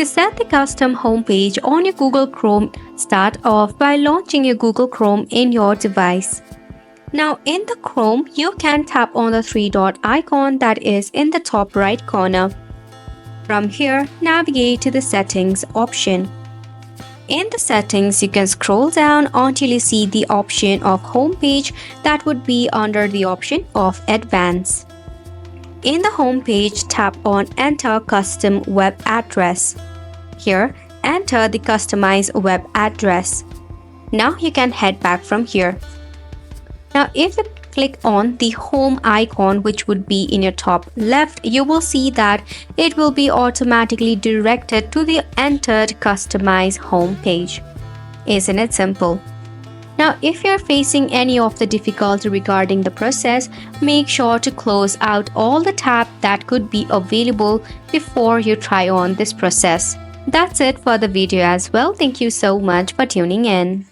To set the custom homepage on your Google Chrome, start off by launching your Google Chrome in your device. Now in the Chrome, you can tap on the three-dot icon that is in the top right corner. From here, navigate to the Settings option. In the settings, you can scroll down until you see the option of Homepage that would be under the option of Advanced. In the homepage, tap on Enter Custom Web Address. Here, enter the customized web address. Now you can head back from here. Now if you click on the home icon, which would be in your top left, you will see that it will be automatically directed to the entered customized home page. Isn't it simple? Now if you're facing any of the difficulty regarding the process, make sure to close out all the tabs that could be available before you try on this process. That's it for the video as well. Thank you so much for tuning in.